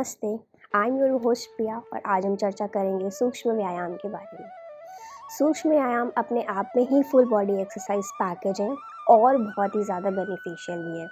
नमस्ते, I am your host प्रिया और आज हम चर्चा करेंगे सूक्ष्म व्यायाम के बारे में। सूक्ष्म व्यायाम अपने आप में ही फुल बॉडी एक्सरसाइज पैकेज है और बहुत ही ज़्यादा बेनिफिशियल भी है।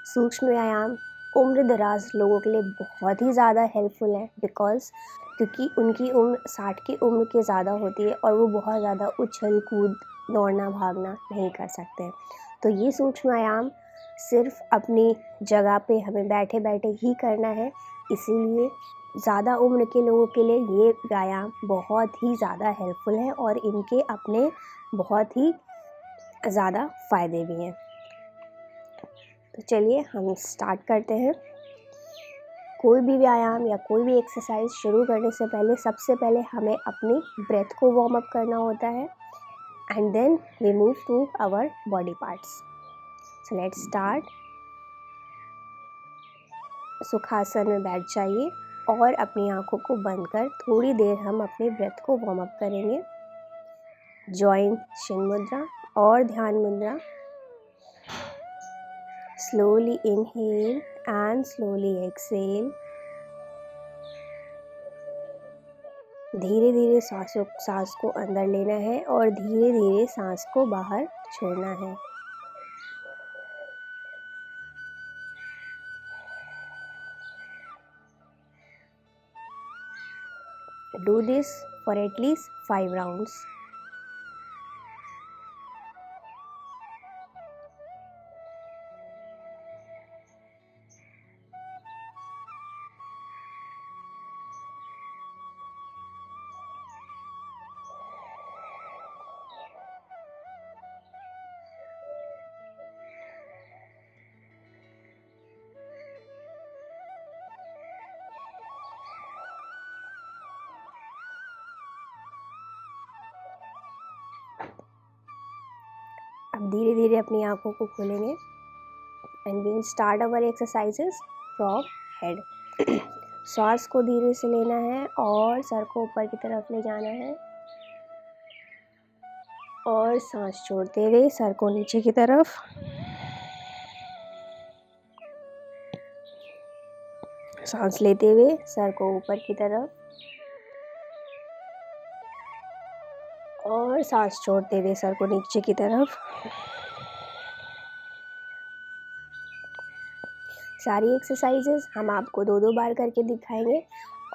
सूक्ष्म व्यायाम उम्र दराज लोगों के लिए बहुत ही ज़्यादा हेल्पफुल है क्योंकि उनकी उम्र 60 की उम्र के ज़्यादा होती है और वो बहुत ज़्यादा उछल कूद दौड़ना भागना नहीं कर सकते। तो ये सूक्ष्म व्यायाम सिर्फ अपनी जगह पे हमें बैठे बैठे ही करना है, इसीलिए ज़्यादा उम्र के लोगों के लिए ये व्यायाम बहुत ही ज़्यादा हेल्पफुल है और इनके अपने बहुत ही ज़्यादा फ़ायदे भी हैं। तो चलिए हम स्टार्ट करते हैं। कोई भी व्यायाम या कोई भी एक्सरसाइज शुरू करने से पहले सबसे पहले हमें अपनी ब्रेथ को वार्म अप करना होता है and then we move to our body parts. So let's start. Sukhasana में बैठ जाइए और अपनी आंखों को बंद कर थोड़ी देर हम अपने ब्रेथ को वार्म अप करेंगे। जॉइन शिन मुद्रा और ध्यान मुद्रा। Slowly inhale and slowly exhale. धीरे धीरे सांस को अंदर लेना है और धीरे धीरे सांस को बाहर छोड़ना है। Do this for at least 5 rounds. अब धीरे धीरे अपनी आंखों को खोलेंगे and we will start our exercises from head. श्वास को धीरे से लेना है और सर को ऊपर की तरफ ले जाना है और सांस छोड़ते हुए सर को नीचे की तरफ। सांस लेते हुए सर को ऊपर की तरफ और सांस छोड़ते हुए सर को नीचे की तरफ। सारी एक्सरसाइजेस हम आपको 2-2 बार करके दिखाएंगे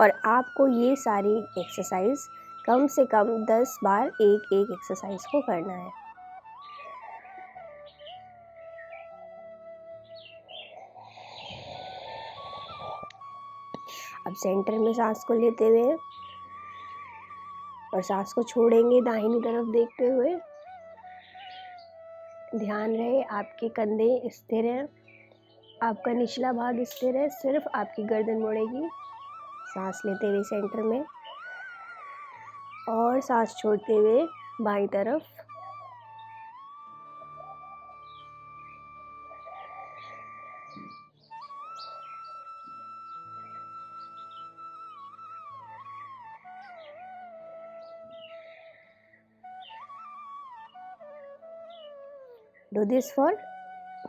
और आपको ये सारी एक्सरसाइज कम से कम 10 बार एक एक्सरसाइज को करना है। अब सेंटर में सांस को लेते हुए और सांस को छोड़ेंगे दाहिनी तरफ देखते हुए। ध्यान रहे आपके कंधे स्थिर हैं, आपका निचला भाग स्थिर है, सिर्फ आपकी गर्दन मुड़ेगी। सांस लेते हुए सेंटर में और सांस छोड़ते हुए बाईं तरफ। Do this for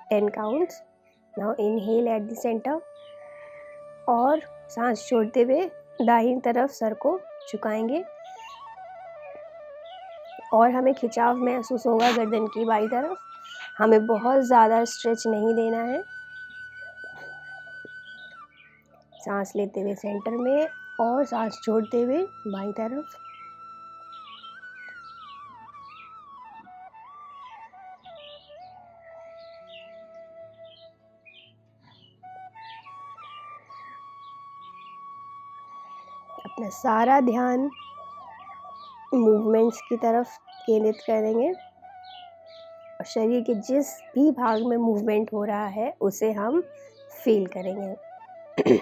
10 counts. Now inhale at the center और सांस छोड़ते हुए दाहिनी तरफ सर को झुकाएंगे और हमें खिंचाव महसूस होगा गर्दन की बाईं तरफ। हमें बहुत ज़्यादा स्ट्रेच नहीं देना है। सांस लेते हुए सेंटर में और सांस छोड़ते हुए बाईं तरफ। अपना सारा ध्यान मूवमेंट्स की तरफ केंद्रित करेंगे और शरीर के जिस भी भाग में मूवमेंट हो रहा है उसे हम फील करेंगे।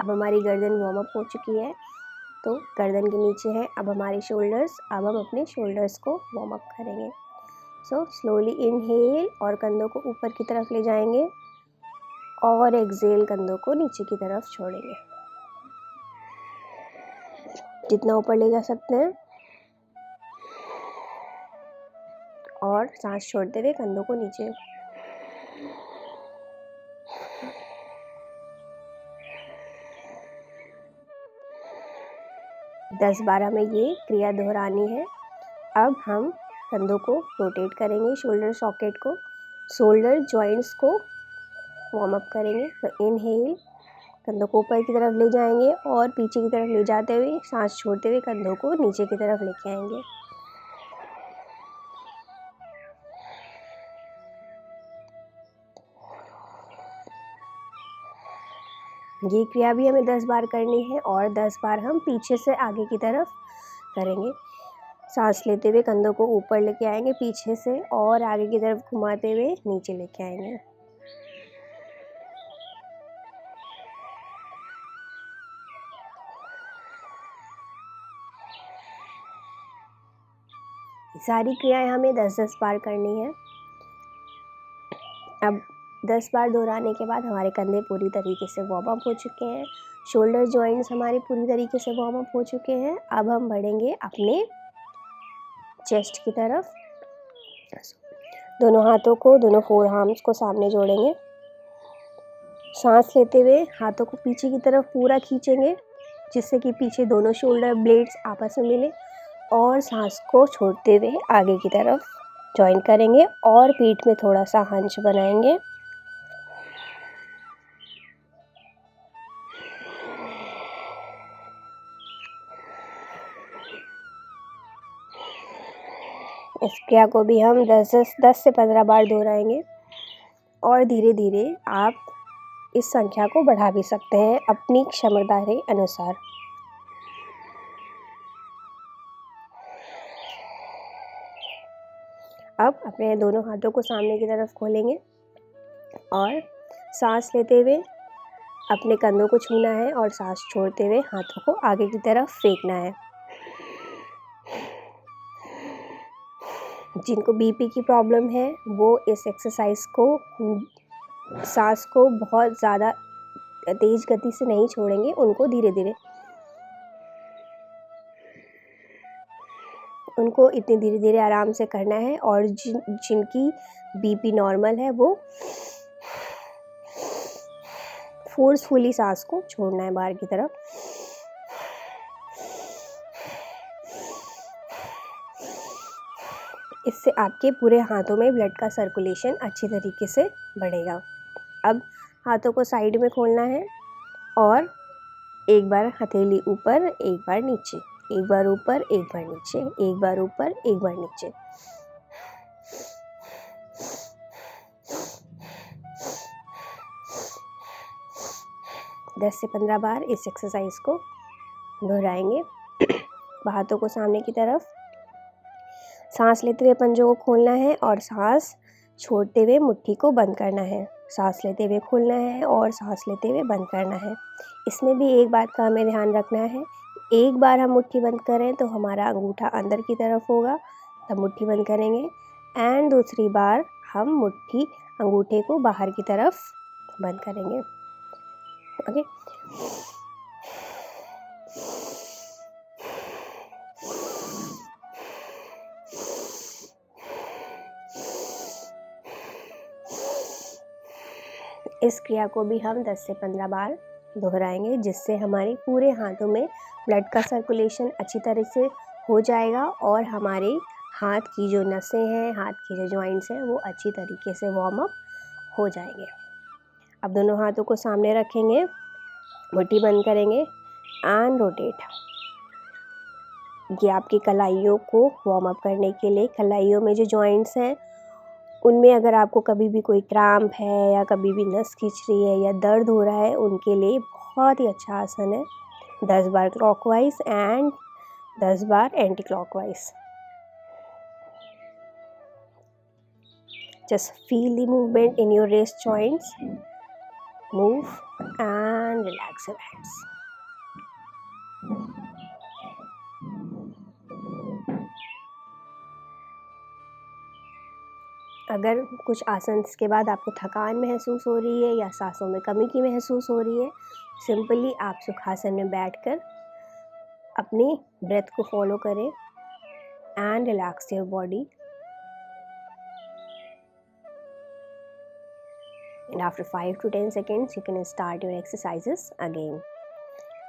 अब हमारी गर्दन वार्म अप हो चुकी है तो गर्दन के नीचे है अब हमारे शोल्डर्स। अब हम अपने शोल्डर्स को वार्म अप करेंगे। सो स्लोली इनहेल और कंधों को ऊपर की तरफ ले जाएंगे और एक्सहेल कंधों को नीचे की तरफ छोड़ेंगे। जितना ऊपर ले जा सकते हैं और सांस छोड़ते हुए कंधों को नीचे। 10 बार हमें ये क्रिया दोहरानी है। अब हम कंधों को रोटेट करेंगे, शोल्डर सॉकेट को, शोल्डर जॉइंट्स को वार्म अप करेंगे। तो इनहेल, कंधों को ऊपर की तरफ ले जाएंगे और पीछे की तरफ ले जाते हुए सांस छोड़ते हुए कंधों को नीचे की तरफ लेके आएंगे। ये क्रिया भी हमें 10 बार करनी है और 10 बार हम पीछे से आगे की तरफ करेंगे। सांस लेते हुए कंधों को ऊपर लेके आएंगे पीछे से और आगे की तरफ घुमाते हुए नीचे लेके आएंगे। सारी क्रियाएं हमें 10-10 बार करनी है। अब 10 बार दोहराने के बाद हमारे कंधे पूरी तरीके से वार्म अप हो चुके हैं, शोल्डर जॉइंट्स हमारे पूरी तरीके से वार्म अप हो चुके हैं। अब हम बढ़ेंगे अपने चेस्ट की तरफ। दोनों हाथों को, दोनों फोर आर्म्स को सामने जोड़ेंगे। सांस लेते हुए हाथों को पीछे की तरफ पूरा खींचेंगे जिससे कि पीछे दोनों शोल्डर ब्लेड्स आपस में मिले और सांस को छोड़ते हुए आगे की तरफ जॉइन करेंगे और पीठ में थोड़ा सा हंच बनाएंगे। इस क्रिया को भी हम 10 से 15 बार दोहराएंगे और धीरे धीरे आप इस संख्या को बढ़ा भी सकते हैं अपनी क्षमता के अनुसार। अब अपने दोनों हाथों को सामने की तरफ खोलेंगे और सांस लेते हुए अपने कंधों को छूना है और सांस छोड़ते हुए हाथों को आगे की तरफ फेंकना है। जिनको बीपी की प्रॉब्लम है वो इस एक्सरसाइज को, सांस को बहुत ज़्यादा तेज गति से नहीं छोड़ेंगे, उनको धीरे धीरे, उनको इतनी धीरे धीरे आराम से करना है। और जिनकी बीपी नॉर्मल है वो फोर्सफुली सांस को छोड़ना है बाहर की तरफ। इससे आपके पूरे हाथों में ब्लड का सर्कुलेशन अच्छी तरीके से बढ़ेगा। अब हाथों को साइड में खोलना है और एक बार हथेली ऊपर, एक बार नीचे, एक बार ऊपर, एक बार नीचे, एक बार ऊपर, एक बार नीचे। दस से 15 बार इस एक्सरसाइज को दोहराएंगे। हाथों को सामने की तरफ, सांस लेते हुए पंजों को खोलना है और सांस छोड़ते हुए मुट्ठी को बंद करना है। सांस लेते हुए खोलना है और सांस लेते हुए बंद करना है। इसमें भी एक बात का हमें ध्यान रखना है, एक बार हम मुट्ठी बंद करें तो हमारा अंगूठा अंदर की तरफ होगा, तब मुट्ठी बंद करेंगे, एंड दूसरी बार हम मुट्ठी अंगूठे को बाहर की तरफ बंद करेंगे। ओके, इस क्रिया को भी हम 10 से 15 बार दोहराएंगे जिससे हमारे पूरे हाथों में ब्लड का सर्कुलेशन अच्छी तरह से हो जाएगा और हमारे हाथ की जो नसें हैं, हाथ की जो जॉइंट्स हैं वो अच्छी तरीके से वार्म अप हो जाएंगे। अब दोनों हाथों को सामने रखेंगे, मुट्ठी बंद करेंगे एंड रोटेट। ये आपकी कलाइयों को वार्म अप करने के लिए, कलाइयों में जो जॉइंट्स हैं उनमें अगर आपको कभी भी कोई क्रैम्प है या कभी भी नस खींच रही है या दर्द हो रहा है, उनके लिए बहुत ही अच्छा आसन है। 10 बार क्लॉकवाइज एंड 10 बार anti clockwise. Just feel the movement in your wrist joints. Move and relax your hands. अगर कुछ आसन के बाद आपको थकान महसूस हो रही है या सांसों में कमी की महसूस हो रही है, सिंपली आप सुखासन में बैठकर अपनी ब्रेथ को फॉलो करें and relax your body. And after 5 to 10 seconds, you can start your exercises again.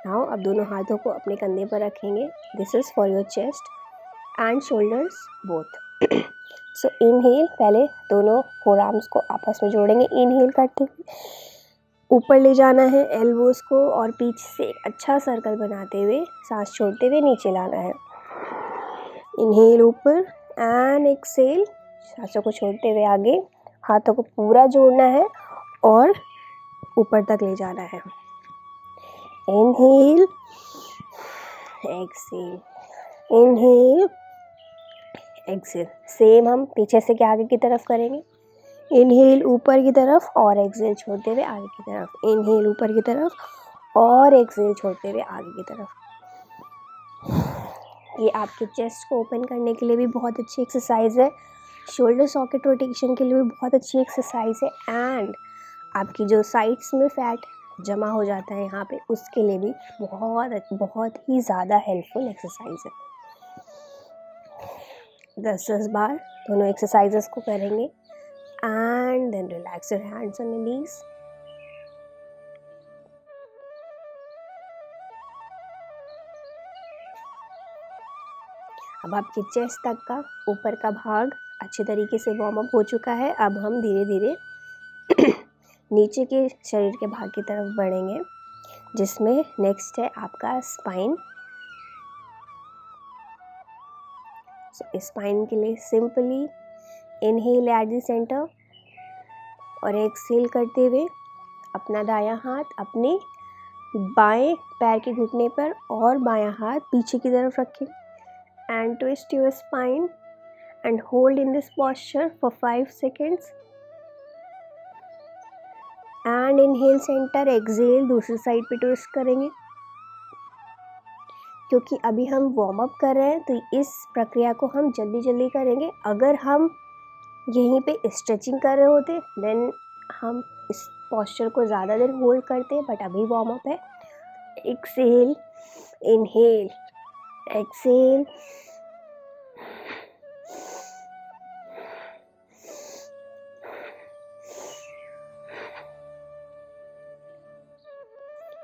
Now अब दोनों हाथों को अपने कंधे पर रखेंगे. This is for your chest and shoulders both. So inhale, पहले दोनों फोर आर्म्स को आपस में जोड़ेंगे. इनहेल करते हुए ऊपर ले जाना है एल्बोज को और पीछे से अच्छा सर्कल बनाते हुए सांस छोड़ते हुए नीचे लाना है. इनहेल ऊपर एंड एक्सेल, सांसों को छोड़ते हुए आगे. हाथों को पूरा जोड़ना है और ऊपर तक ले जाना है. Inhale, exhale, inhale, exhale. Same हम पीछे से के आगे की तरफ करेंगे. इनहेल ऊपर की तरफ और एक्सेल छोड़ते हुए आगे की तरफ. इनहेल ऊपर की तरफ और एक्सेल छोड़ते हुए आगे की तरफ. ये आपके चेस्ट को ओपन करने के लिए भी बहुत अच्छी एक्सरसाइज है. शोल्डर सॉकेट रोटेशन के लिए भी बहुत अच्छी एक्सरसाइज है. एंड आपकी जो साइड्स में फैट जमा हो जाता है यहाँ पे, उसके लिए भी बहुत ही ज़्यादा हेल्पफुल एक्सरसाइज है. 10 बार दोनों एक्सरसाइजेस को करेंगे. And then relax your hands on your knees. अब आपके चेस्ट तक का ऊपर का भाग अच्छे तरीके से वार्म अप हो चुका है. अब हम धीरे धीरे नीचे के शरीर के भाग की तरफ बढ़ेंगे, जिसमें नेक्स्ट है आपका स्पाइन. स्पाइन के लिए simply inhale at the centre और एक्सहेल करते हुए अपना दायां हाथ अपने बाएं पैर के घुटने पर और बायां हाथ पीछे की तरफ रखें. And twist your spine and hold in this posture for 5 seconds. And inhale centre, exhale दूसरी साइड पे ट्विस्ट करेंगे. क्योंकि अभी हम वार्म अप कर रहे हैं तो इस प्रक्रिया को हम जल्दी जल्दी करेंगे. अगर हम यहीं पे स्ट्रेचिंग कर रहे होते देन हम इस पोस्चर को ज़्यादा देर होल्ड करते, बट अभी वार्म अप है. एक्सहेल, इनहेल, एक्सहेल,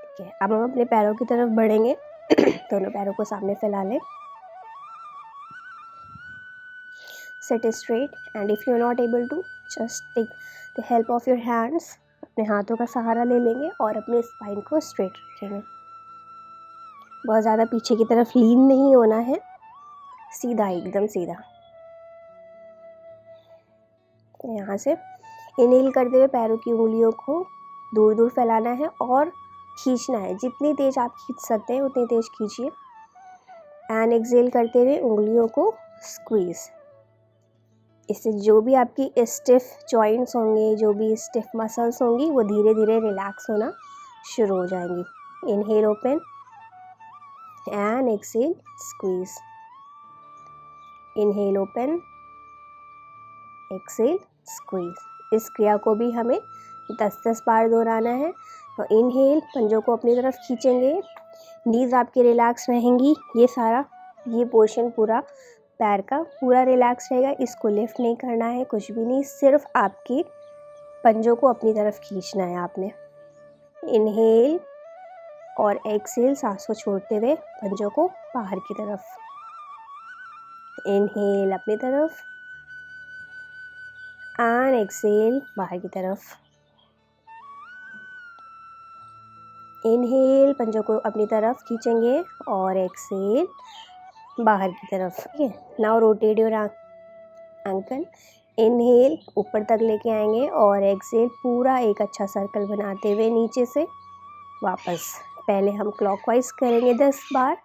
ठीक है. अब हम अपने पैरों की तरफ बढ़ेंगे. दोनों पैरों को सामने फैला लें. Sit straight and if you are not able to, just take the help of your hands. अपने हाथों का सहारा ले लेंगे और अपने स्पाइन को स्ट्रेट रखेंगे. बहुत ज़्यादा पीछे की तरफ लीन नहीं होना है, सीधा, एकदम सीधा. यहाँ से इनहेल करते हुए पैरों की उंगलियों को दूर दूर फैलाना है और खींचना है. जितनी तेज आप खींच सकते हैं उतनी तेज खींचिए. एंड एक्सहेल करते हुए उंगलियों को स्क्वीज़. इससे जो भी आपकी स्टिफ जॉइंट्स होंगे, जो भी स्टिफ मसल्स होंगी, वो धीरे धीरे रिलैक्स होना शुरू हो जाएंगी. Inhale open and exhale squeeze. Inhale open, exhale squeeze. इस क्रिया को भी हमें 10-10 बार दोहराना है. तो इनहेल, पंजों को अपनी तरफ खींचेंगे, नीज आपकी रिलैक्स रहेंगी. ये पोर्शन पूरा पैर का पूरा रिलैक्स रहेगा. इसको लिफ्ट नहीं करना है, कुछ भी नहीं, सिर्फ आपके पंजों को अपनी तरफ खींचना है आपने. इनहेल और एक्सहेल, सांस को छोड़ते हुए पंजों को बाहर की तरफ. इनहेल अपनी तरफ एंड एक्सहेल बाहर की तरफ. इनहेल, पंजों को अपनी तरफ खींचेंगे और एक्सहेल बाहर की तरफ. ठीक है. Now rotate your ankle. Inhale ऊपर तक लेके आएंगे और एक्सहेल पूरा एक अच्छा सर्कल बनाते हुए नीचे से वापस. पहले हम क्लॉकवाइज करेंगे 10 बार,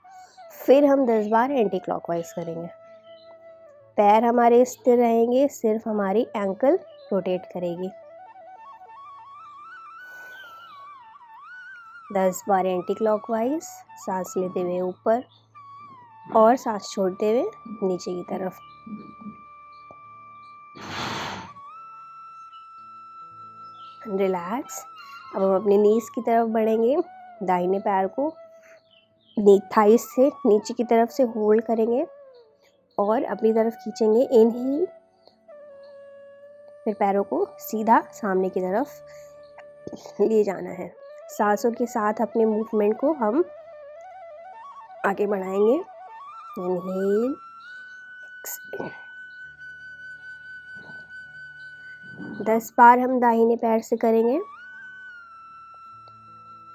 फिर हम 10 बार एंटी क्लॉकवाइज करेंगे. पैर हमारे स्थिर रहेंगे, सिर्फ हमारी एंकल रोटेट करेगी. 10 बार एंटी क्लॉकवाइज, सांस लेते हुए ऊपर और सांस छोड़ते हुए नीचे की तरफ. रिलैक्स. अब हम अपने नीज की तरफ बढ़ेंगे. दाहिने पैर को थाइस से नीचे की तरफ से होल्ड करेंगे और अपनी तरफ खींचेंगे. इनहेल, फिर पैरों को सीधा सामने की तरफ ले जाना है. सांसों के साथ अपने मूवमेंट को हम आगे बढ़ाएंगे। Inhale, exhale. 10 बार हम दाहिने पैर से करेंगे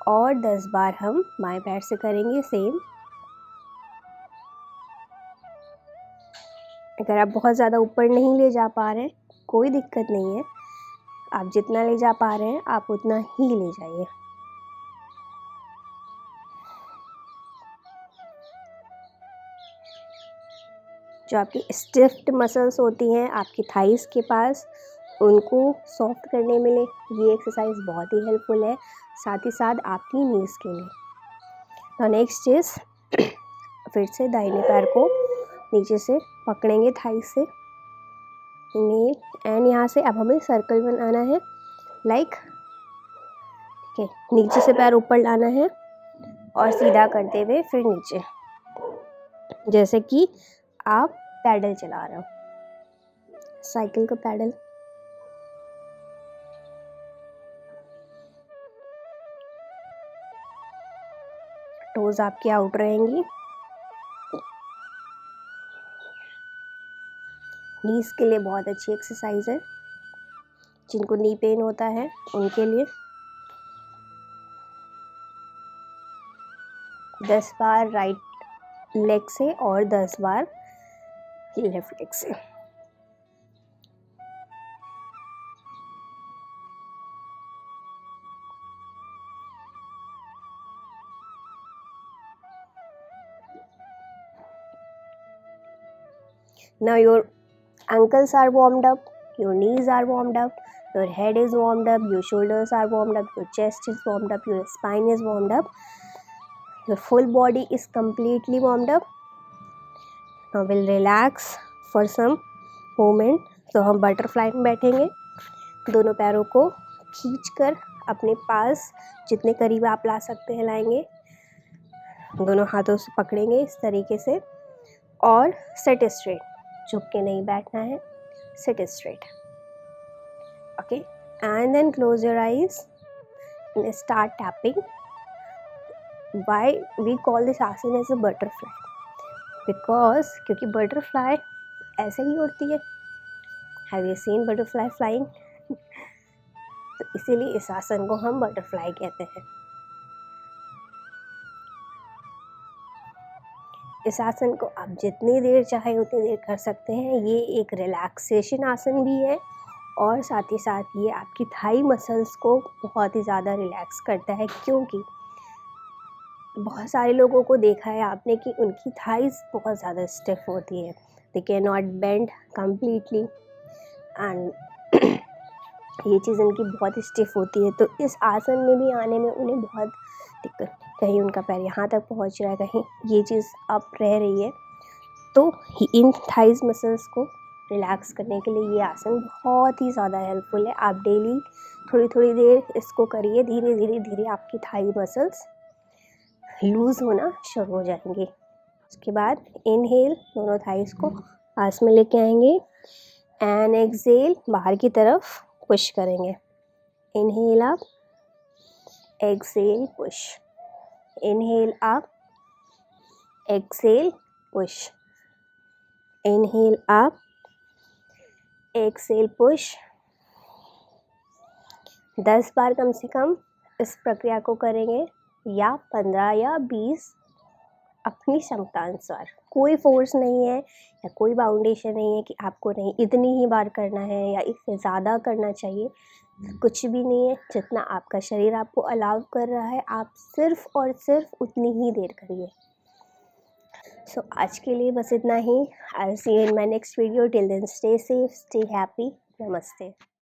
और 10 बार हम बाएं पैर से करेंगे सेम। अगर आप बहुत ज़्यादा ऊपर नहीं ले जा पा रहे हैं, कोई दिक्कत नहीं है, आप जितना ले जा पा रहे हैं आप उतना ही ले जाइए। जो आपकी स्टिफ्ड मसल्स होती हैं आपकी थाइस के पास, उनको सॉफ्ट करने में ये एक्सरसाइज बहुत ही हेल्पफुल है, साथ ही साथ आपकी नीज के लिए। तो नेक्स्ट इज फिर से दाहिने पैर को नीचे से पकड़ेंगे थाइस से, नील, एंड यहाँ से अब हमें सर्कल बनाना है, लाइक ठीक है, नीचे से पैर ऊपर लाना है और सीधा करते हुए फिर नीचे, जैसे कि आप पैडल चला रहे हो, साइकिल का पैडल। टोज आपकी आउट रहेंगी। नीज के लिए बहुत अच्छी एक्सरसाइज है, जिनको नी पेन होता है उनके लिए। 10 बार राइट लेग से और 10 बार लेफ्ट लेग से। Now your ankles are warmed up, your knees are warmed up, your head is warmed up, your shoulders are warmed up, your chest is warmed up, your spine is warmed up, your full body is completely warmed up. Now we'll relax for some moment. तो हम butterfly में बैठेंगे, दोनों पैरों को खींचकर अपने पास जितने करीब आप ला सकते हैं लाएंगे, दोनों हाथों से पकड़ेंगे इस तरीके से और सेट स्ट्रेट, झुक के नहीं बैठना है, sit straight. Okay, and then close your eyes and start tapping. Why we call this asana as a butterfly? Because क्योंकि butterfly ऐसे ही उड़ती है। Have you seen butterfly flying? तो इसीलिए इस आसन को हम बटरफ्लाई कहते हैं। इस आसन को आप जितनी देर चाहे उतनी देर कर सकते हैं। ये एक रिलैक्सेशन आसन भी है और साथ ही साथ ये आपकी थाई मसल्स को बहुत ही ज़्यादा रिलैक्स करता है, क्योंकि बहुत सारे लोगों को देखा है आपने कि उनकी थाइस बहुत ज़्यादा स्टिफ होती है, they can not bend completely and ये चीज़ उनकी बहुत स्टिफ होती है। तो इस आसन में भी आने में उन्हें बहुत दिक्कत, कहीं उनका पैर यहाँ तक पहुँच रहा है, कहीं ये चीज़ अप रह रही है। तो इन थाइस मसल्स को रिलैक्स करने के लिए ये आसन बहुत ही ज़्यादा हेल्पफुल है। आप डेली थोड़ी थोड़ी देर इसको करिए, धीरे धीरे धीरे आपकी थाई मसल्स लूज़ होना शुरू हो जाएंगे। उसके बाद इनहेल, दोनों थाइस को पास में लेके आएंगे एंड एक्सहेल, बाहर की तरफ पुश करेंगे। Inhale up, exhale push, inhale up, exhale push, inhale up, exhale push. 10 बार कम से कम इस प्रक्रिया को करेंगे, या 15 या 20 अपनी क्षमता अनुसार। कोई फोर्स नहीं है या कोई बाउंडेशन नहीं है कि आपको नहीं इतनी ही बार करना है या इससे ज़्यादा करना चाहिए, कुछ भी नहीं है। जितना आपका शरीर आपको अलाउ कर रहा है, आप सिर्फ और सिर्फ उतनी ही देर करिए। सो आज के लिए बस इतना ही। I will see you in my next video. Till then stay safe, stay happy. नमस्ते।